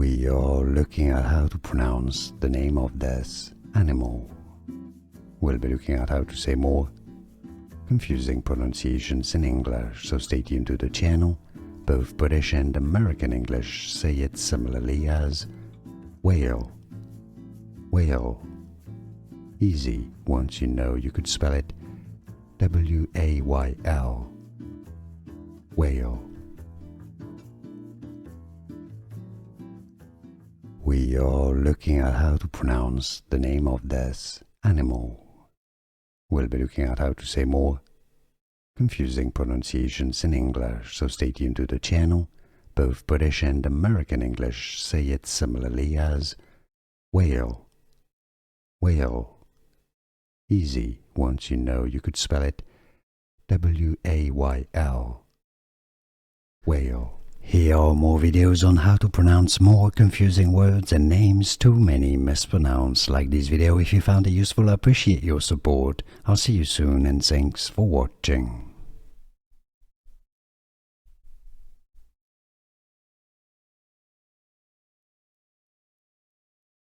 We are looking at how to pronounce the name of this animal. We'll be looking at how to say more confusing pronunciations in English, so stay tuned to the channel. Both British and American English say it similarly as whale, whale. Easy once you know you could spell it W-A-Y-L, whale. We are looking at how to pronounce the name of this animal. We'll be looking at how to say more confusing pronunciations in English, so stay tuned to the channel. Both British and American English say it similarly as whale, whale. Easy once you know you could spell it W-A-Y-L, whale. Here are more videos on how to pronounce more confusing words and names too many mispronounced. Like this video if you found it useful. I appreciate your support. I'll see you soon and thanks for watching.